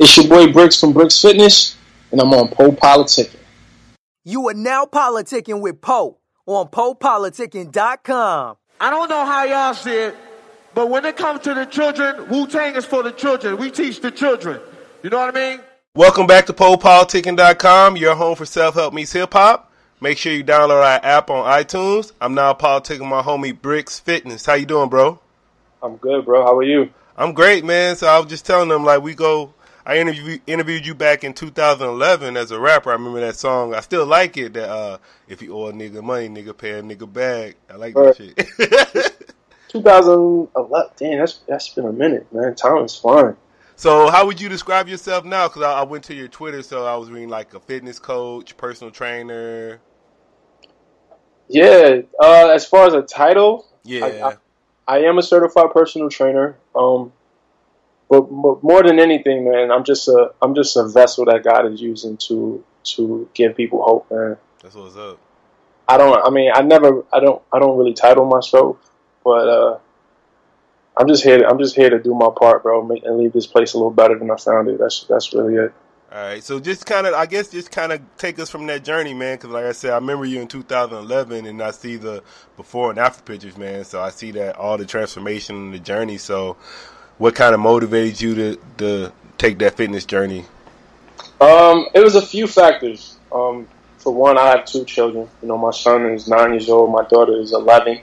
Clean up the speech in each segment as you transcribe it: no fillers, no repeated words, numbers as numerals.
It's your boy Brix from Brix Fitness, and I'm on PoPolitickin. You are now politicking with Po on PoPolitickin.com. I don't know how y'all see it, but when it comes to the children, Wu-Tang is for the children. We teach the children. You know what I mean? Welcome back to PoPolitickin.com, your home for self-help meets hip-hop. Make sure you download our app on iTunes. I'm now politicking my homie Brix Fitness. How you doing, bro? I'm good, bro. How are you? I'm great, man. So I was just telling them, I interviewed you back in 2011 as a rapper. I remember that song. I still like it. That if you owe a nigga money, nigga pay a nigga back. I like that shit. 2011. Damn, that's been a minute, man. Time is flying. So how would you describe yourself now? Because I went to your Twitter, so I was reading like a fitness coach, personal trainer. Yeah. As far as a title, yeah, I am a certified personal trainer. But more than anything, man, I'm just a vessel that God is using to give people hope, man. That's what's up. I don't really title myself, but I'm just here to do my part, bro, and leave this place a little better than I found it. That's really it. All right, so just kind of take us from that journey, man, because like I said, I remember you in 2011, and I see the before and after pictures, man, so I see that all the transformation and the journey. So what kind of motivated you to take that fitness journey? It was a few factors. For one, I have two children. You know, my son is 9 years old, my daughter is 11.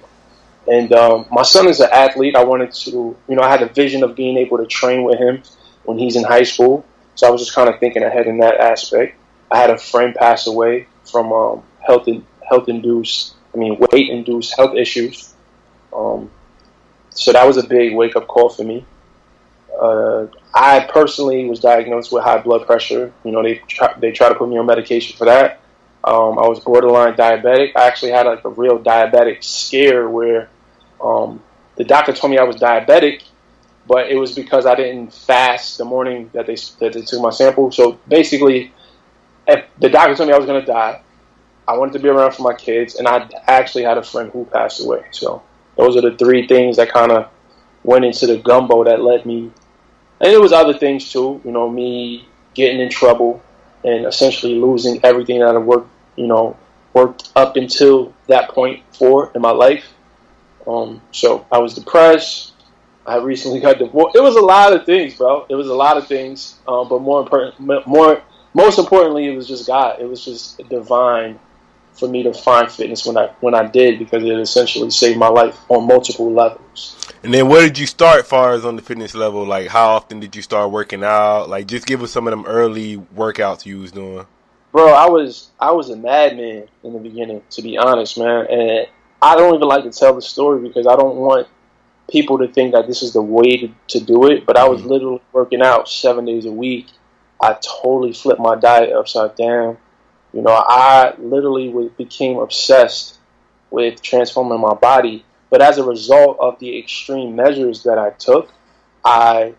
And my son is an athlete. I wanted to, I had a vision of being able to train with him when he's in high school. So I was just kind of thinking ahead in that aspect. I had a friend pass away from weight-induced health issues. So that was a big wake-up call for me. I personally was diagnosed with high blood pressure. They try to put me on medication for that. I was borderline diabetic. I actually had like a real diabetic scare where the doctor told me I was diabetic, but it was because I didn't fast the morning that they took my sample. So basically, if the doctor told me I was going to die, I wanted to be around for my kids, and I actually had a friend who passed away. So those are the three things that kind of went into the gumbo that led me. And there was other things too, me getting in trouble and essentially losing everything that I worked up until that point for in my life. So I was depressed. I recently got divorced. It was a lot of things, bro. It was a lot of things. But most importantly, it was just God. It was just divine for me to find fitness when I did, because it essentially saved my life on multiple levels. And then where did you start far as on the fitness level? Like, how often did you start working out? Like, just give us some of them early workouts you was doing. Bro, I was a madman in the beginning, to be honest, man. And I don't even like to tell the story because I don't want people to think that this is the way to do it. But I was literally working out 7 days a week. I totally flipped my diet upside down. I literally became obsessed with transforming my body. But as a result of the extreme measures that I took, I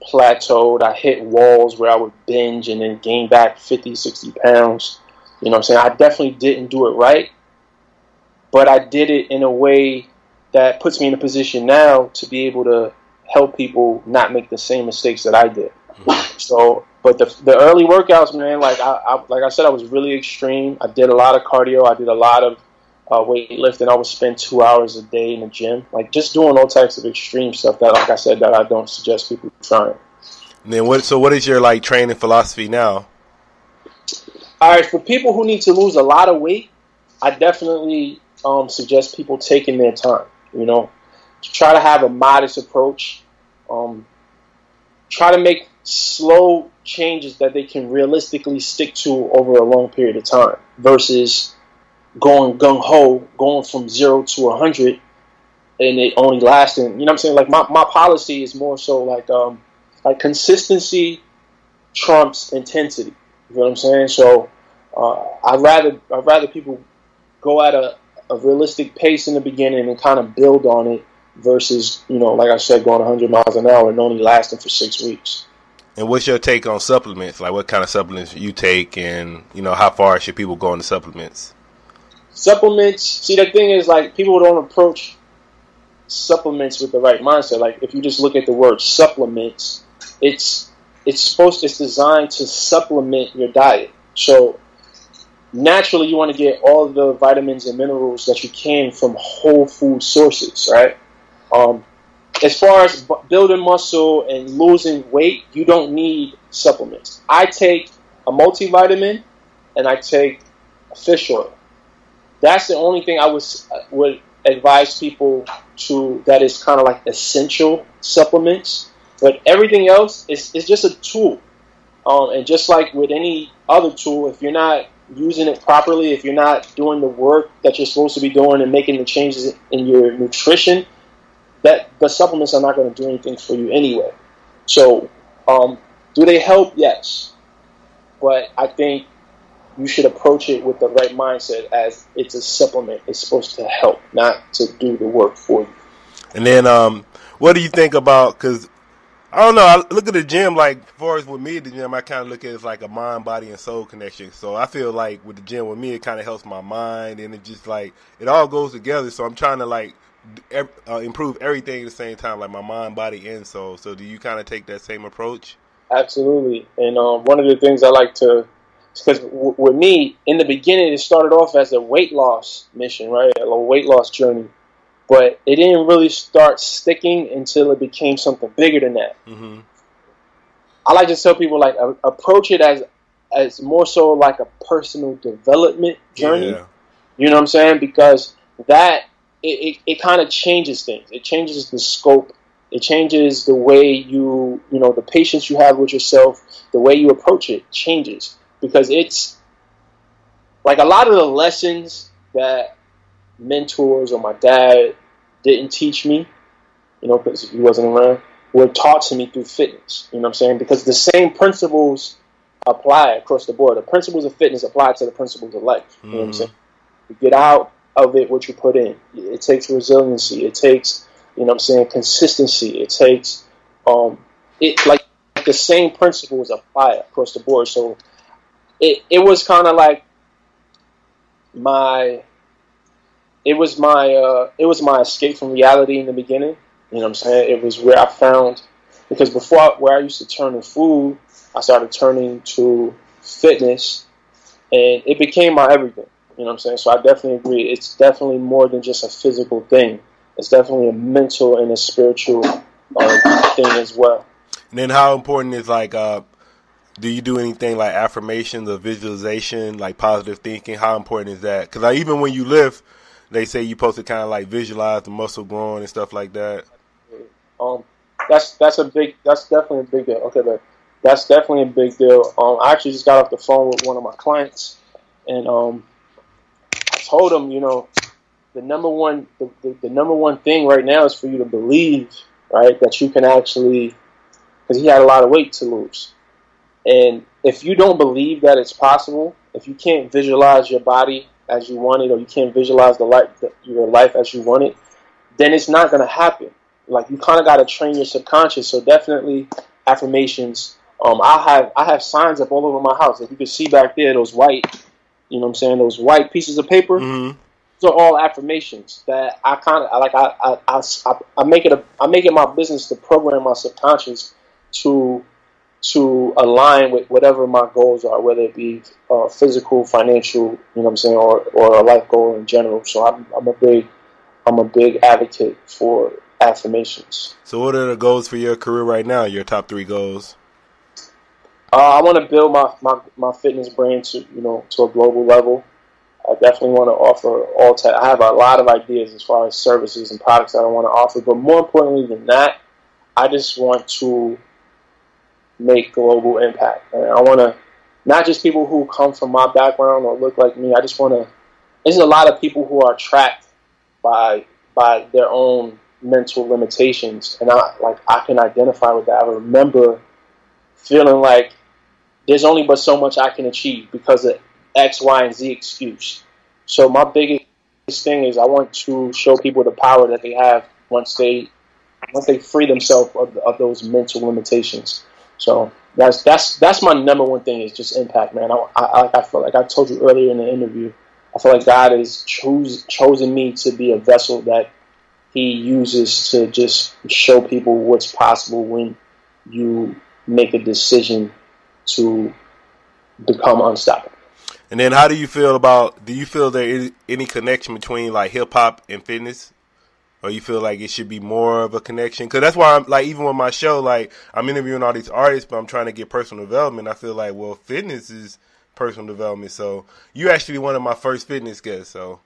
plateaued. I hit walls where I would binge and then gain back 50, 60 pounds. You know what I'm saying? I definitely didn't do it right, but I did it in a way that puts me in a position now to be able to help people not make the same mistakes that I did. So, but the early workouts, man, like I said, I was really extreme. I did a lot of cardio. I did a lot of weightlifting. I would spend 2 hours a day in the gym, like just doing all types of extreme stuff that, like I said, that I don't suggest people trying. And then what is your training philosophy now? All right, for people who need to lose a lot of weight, I definitely suggest people taking their time. Try to have a modest approach. Try to make slow changes that they can realistically stick to over a long period of time versus going gung-ho, going from 0 to 100 and it only lasting, what I'm saying? Like my policy is more so like consistency trumps intensity. You know what I'm saying? So I'd rather people go at a realistic pace in the beginning and kind of build on it versus, like I said, going 100 miles an hour and only lasting for 6 weeks. And what's your take on supplements? Like, what kind of supplements you take, and how far should people go into supplements? Supplements. See, the thing is, like, people don't approach supplements with the right mindset. Like, if you just look at the word supplements, it's it's designed to supplement your diet. So naturally, you want to get all of the vitamins and minerals that you can from whole food sources, right? As far as building muscle and losing weight, you don't need supplements. I take a multivitamin and I take fish oil. That's the only thing I would advise people to, that is kind of like essential supplements. But everything else is just a tool. And just like with any other tool, if you're not using it properly, if you're not doing the work that you're supposed to be doing and making the changes in your nutrition, that the supplements are not going to do anything for you anyway. So, do they help? Yes. But I think you should approach it with the right mindset, as it's a supplement. It's supposed to help, not to do the work for you. And then, what do you think about, because I don't know, I look at the gym, like, as far as with me, the gym, I kind of look at it as like a mind, body, and soul connection. So I feel like with the gym, with me, it kind of helps my mind, and it just, like, it all goes together. So I'm trying to, like, improve everything at the same time, like my mind, body, and soul. So do you kind of take that same approach? Absolutely. And one of the things I like to, because with me, in the beginning, it started off as a weight loss mission, right? A weight loss journey. But it didn't really start sticking until it became something bigger than that. Mm-hmm. I like to tell people, like, approach it as more so like a personal development journey. Yeah. You know what I'm saying? Because that, it kind of changes things. It changes the scope. It changes the way you know, the patience you have with yourself, the way you approach it changes. Because it's like a lot of the lessons that mentors or my dad didn't teach me, you know, because he wasn't around, were taught to me through fitness. You know what I'm saying? Because the same principles apply across the board. The principles of fitness apply to the principles of life. You know what I'm saying? You get out of it what you put in. It takes resiliency. It takes, you know what I'm saying, consistency. It takes, like the same principles apply across the board. So it was kind of like it was my escape from reality in the beginning. You know what I'm saying? It was where I found, because before, where I used to turn to food, I started turning to fitness, and it became my everything. You know what I'm saying? So I definitely agree. It's definitely more than just a physical thing. It's definitely a mental and a spiritual thing as well. And then how important is, like, do you do anything like affirmations or visualization, like positive thinking? How important is that? Because even when you lift, they say you're supposed to kind of like visualize the muscle growing and stuff like that. That's definitely a big deal. Okay, but that's definitely a big deal. I actually just got off the phone with one of my clients, and I told him, you know, the number one thing right now is for you to believe, right, that you can actually, because he had a lot of weight to lose. And if you don't believe that it's possible, if you can't visualize your body as you want it, or you can't visualize your life as you want it, then it's not going to happen. Like, you kind of got to train your subconscious. So definitely affirmations. I have signs up all over my house. If you can see back there, those white, you know what I'm saying, those white pieces of paper. Mm-hmm. Those are all affirmations that I kind of like. I make it my business to program my subconscious to align with whatever my goals are, whether it be physical, financial, you know what I'm saying, or a life goal in general. So I'm a big advocate for affirmations. So what are the goals for your career right now? Your top 3 goals? I want to build my fitness brand to a global level. I definitely want to offer I have a lot of ideas as far as services and products that I want to offer, but more importantly than that, I just want to make global impact. And I want to, not just people who come from my background or look like me. I just want to. There's a lot of people who are trapped by their own mental limitations, and I can identify with that. I remember feeling like there's only but so much I can achieve because of X, Y, and Z excuse. So my biggest thing is I want to show people the power that they have once they free themselves of those mental limitations. So that's my number one thing, is just impact, man. I feel like I told you earlier in the interview, I feel like God has chosen me to be a vessel that He uses to just show people what's possible when you make a decision to become unstoppable. And then how do you feel there is any connection between like hip hop and fitness? Or you feel like it should be more of a connection? Because that's why I'm like, even with my show, like I'm interviewing all these artists, but I'm trying to get personal development. I feel like, well, fitness is personal development. So you actually one of my first fitness guests. So,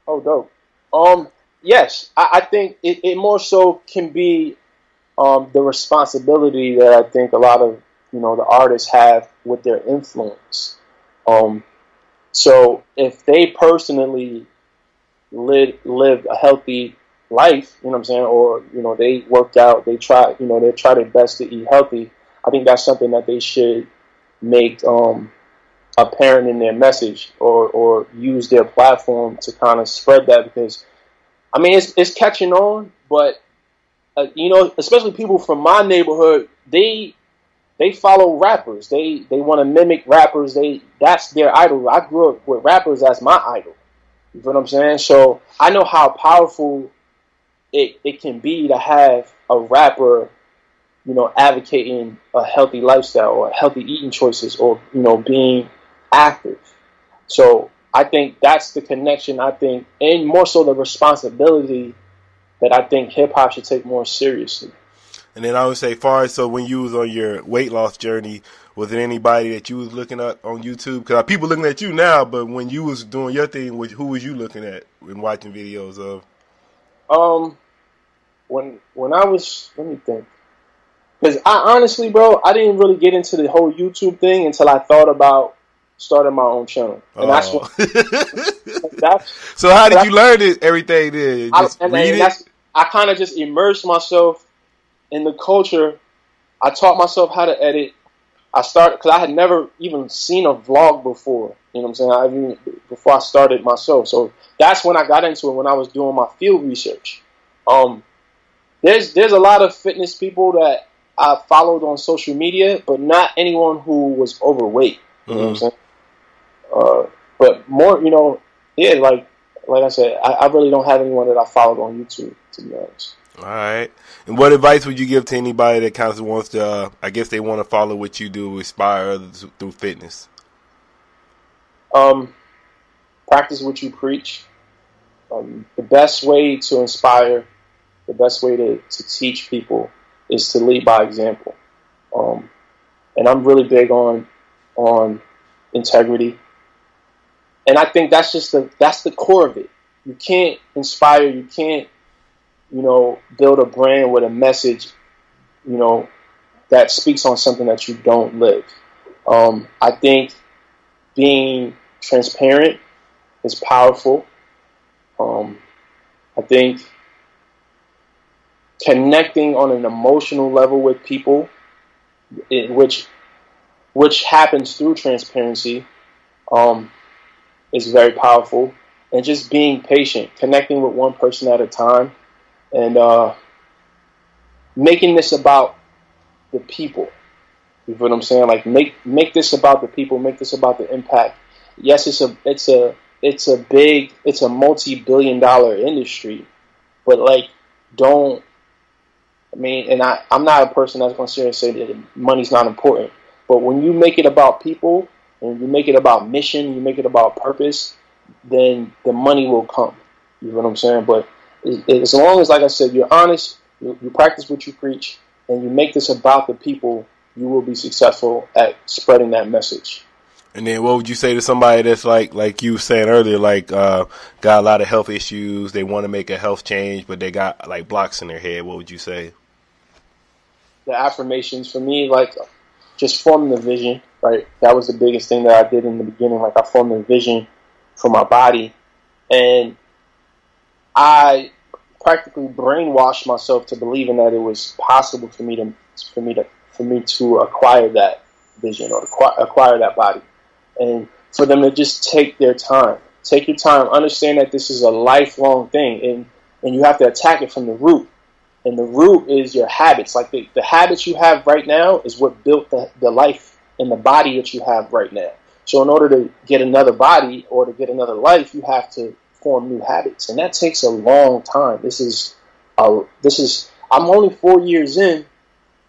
oh, dope. Yes, I think it more so can be the responsibility that I think a lot of the artists have with their influence. So if they personally live a healthy life, you know what I'm saying, or they worked out, they try their best to eat healthy, I think that's something that they should make apparent in their message, or use their platform to kind of spread that, because I mean it's catching on, but especially people from my neighborhood, they follow rappers, they want to mimic rappers, that's their idol. I grew up with rappers as my idol, you know what I'm saying? So I know how powerful it can be to have a rapper, advocating a healthy lifestyle or healthy eating choices, or, being active. So I think that's the connection, and more so the responsibility that I think hip hop should take more seriously. And then I would say, so when you was on your weight loss journey, was there anybody that you was looking at on YouTube? Because people looking at you now, but when you was doing your thing, who was you looking at and watching videos of? When I was, let me think, because I honestly, bro, I didn't really get into the whole YouTube thing until I thought about starting my own channel, and that's what. So how did you learn everything then? I kind of just immersed myself in the culture. I taught myself how to edit. I started because I had never even seen a vlog before. You know what I'm saying? Before I started myself, so that's when I got into it. When I was doing my field research. There's a lot of fitness people that I followed on social media, but not anyone who was overweight. You know what I'm saying? But more, like I said, I really don't have anyone that I followed on YouTube, to be honest. All right. And what advice would you give to anybody that kind of wants to, I guess they want to follow what you do, inspire others through fitness? Practice what you preach. The best way to inspire, the best way to teach people is to lead by example. And I'm really big on integrity. And I think that's the core of it. You can't inspire, you can't, build a brand with a message, that speaks on something that you don't live. I think being transparent is powerful. I think connecting on an emotional level with people, which happens through transparency, is very powerful. And just being patient, connecting with one person at a time, and making this about the people. You know what I'm saying? Like make this about the people, make this about the impact. Yes, it's a multi-billion-dollar industry, but I'm not a person that's going to say that money's not important. But when you make it about people, and you make it about mission, you make it about purpose, then the money will come. You know what I'm saying? But as long as, like I said, you're honest, you practice what you preach, and you make this about the people, you will be successful at spreading that message. And then what would you say to somebody that's like you were saying earlier, got a lot of health issues, they want to make a health change, but they got like blocks in their head? What would you say? The affirmations for me, just forming the vision, right? That was the biggest thing that I did in the beginning. I formed a vision for my body, and I practically brainwashed myself to believing that it was possible for me to acquire that vision or acquire that body. And for them to just take their time. Take your time. Understand that this is a lifelong thing, and you have to attack it from the root. And the root is your habits. Like the habits you have right now is what built the life and the body that you have right now. So in order to get another body or to get another life, you have to form new habits. And that takes a long time. I'm only 4 years in,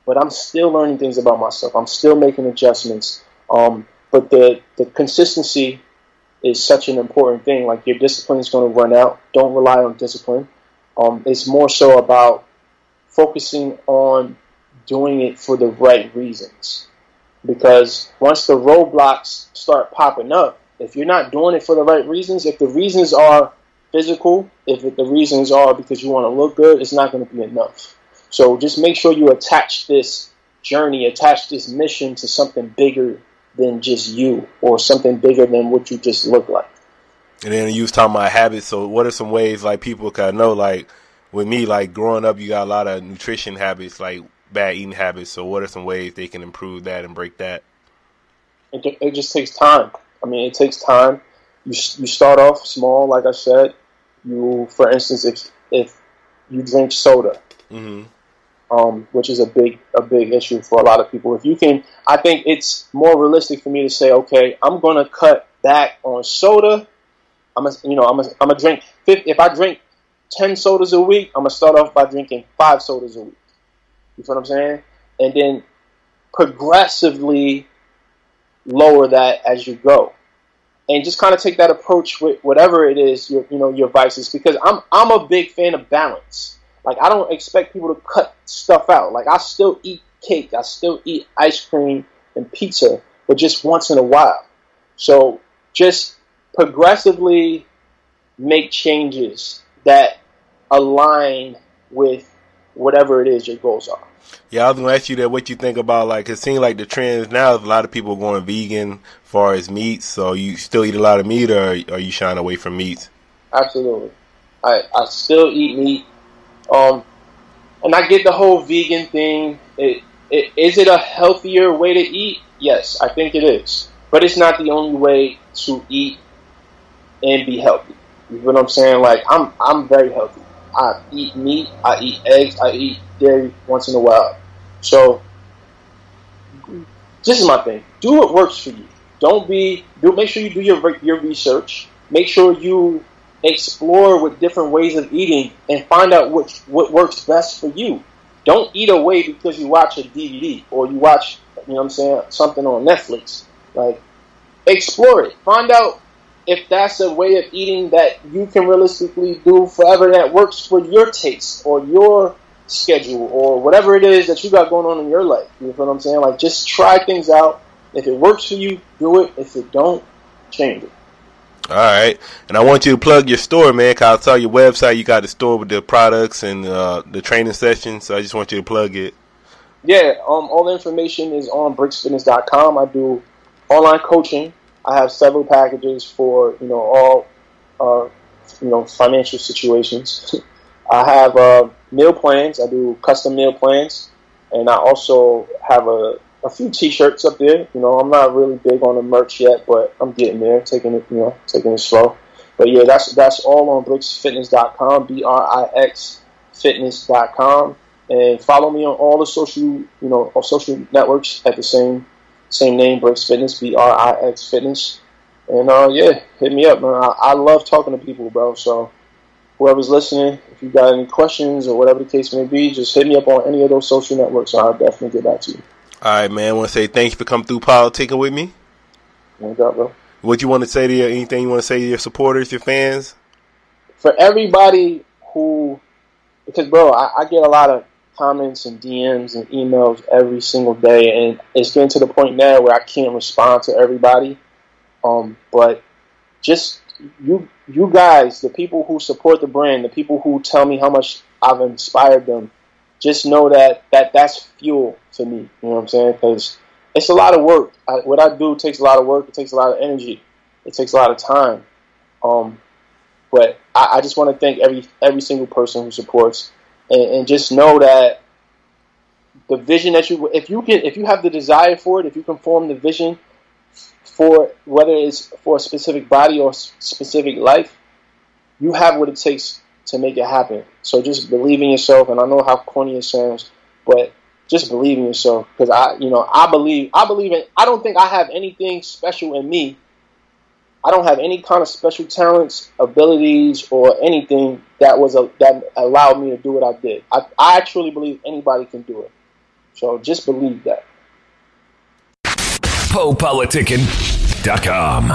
but I'm still learning things about myself. I'm still making adjustments. But the consistency is such an important thing. Like, your discipline is going to run out. Don't rely on discipline. It's more so about focusing on doing it for the right reasons. Because once the roadblocks start popping up, if you're not doing it for the right reasons, if the reasons are physical, if the reasons are because you want to look good, it's not going to be enough. So just make sure you attach this journey, attach this mission to something bigger than just you, or something bigger than what you just look like. And then you was talking about habits. So what are some ways like people can know, like with me, like growing up, you got a lot of nutrition habits, like bad eating habits. So what are some ways they can improve that and break that? It just takes time. I mean, it takes time. You start off small, like I said. For instance, if you drink soda, which is a big issue for a lot of people. If you can, I think it's more realistic for me to say, okay, I'm gonna cut back on soda. I'm gonna drink. If I drink 10 sodas a week, I'm gonna start off by drinking 5 sodas a week. You feel what I'm saying? And then progressively lower that as you go, and just kind of take that approach with whatever it is your vices. Because I'm a big fan of balance. Like, I don't expect people to cut stuff out. Like, I still eat cake, I still eat ice cream and pizza, but just once in a while. So just progressively make changes that align with whatever it is your goals are. Yeah, I was going to ask you that, what you think about, like, it seems like the trends now is a lot of people going vegan as far as meats. So you still eat a lot of meat, or are you shying away from meat? Absolutely. I still eat meat. And I get the whole vegan thing. Is it a healthier way to eat? Yes, I think it is. But it's not the only way to eat and be healthy. You know what I'm saying? Like, I'm very healthy. I eat meat, I eat eggs, I eat dairy once in a while. So this is my thing. Do what works for you. Make sure you do your research. Make sure you explore with different ways of eating and find out what works best for you. Don't eat away because you watch a DVD or you watch, something on Netflix. Like, explore it. Find out if that's a way of eating that you can realistically do forever, that works for your taste or your schedule or whatever it is that you got going on in your life. You know what I'm saying? Like, just try things out. If it works for you, do it. If it don't, change it. All right. And I want you to plug your store, man, because I saw your website. You got the store with the products and the training sessions. So I just want you to plug it. Yeah. All the information is on BrixFitness.com. I do online coaching. I have several packages for, all, financial situations. I have meal plans. I do custom meal plans. And I also have a few T-shirts up there. I'm not really big on the merch yet, but I'm getting there, taking it slow. But yeah, that's all on BrixFitness.com, BRIX Fitness.com, and follow me on all the social networks at the same name, Brix Fitness, BRIX Fitness. And hit me up, man. I love talking to people, bro. So whoever's listening, if you got any questions or whatever the case may be, just hit me up on any of those social networks, and I'll definitely get back to you. All right, man. I want to say thank you for coming through politicking with me. No doubt, bro. What you want to say to anything you want to say to your supporters, your fans? For everybody because, bro, I get a lot of comments and DMs and emails every single day, and it's getting to the point now where I can't respond to everybody. But just you guys, the people who support the brand, the people who tell me how much I've inspired them, just know that's fuel to me. You know what I'm saying? Because it's a lot of work. What I do takes a lot of work. It takes a lot of energy. It takes a lot of time. But I just want to thank every single person who supports, and just know that the vision that if you have the desire for it, if you can form the vision for whether it's for a specific body or specific life, you have what it takes to make it happen. So just believe in yourself. And I know how corny it sounds, but just believe in yourself, because I believe in. I don't think I have anything special in me. I don't have any kind of special talents, abilities, or anything that allowed me to do what I did. I actually believe anybody can do it. So just believe that. PoPolitickin.com.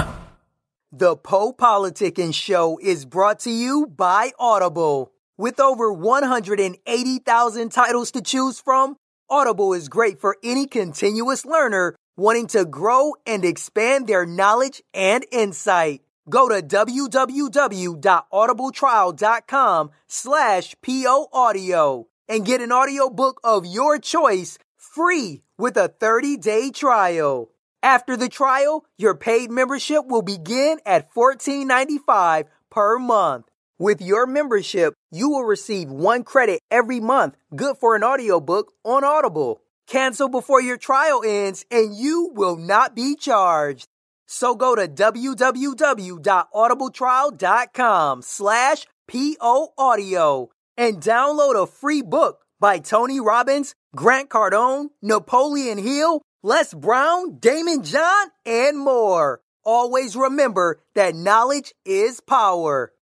The PoPolitickin Show is brought to you by Audible. With over 180,000 titles to choose from, Audible is great for any continuous learner wanting to grow and expand their knowledge and insight. Go to www.audibletrial.com/POAudio and get an audiobook of your choice free with a 30-day trial. After the trial, your paid membership will begin at $14.95 per month. With your membership, you will receive 1 credit every month, good for an audiobook on Audible. Cancel before your trial ends and you will not be charged. So go to www.audibletrial.com/POAudio and download a free book by Tony Robbins, Grant Cardone, Napoleon Hill, Les Brown, Damon John, and more. Always remember that knowledge is power.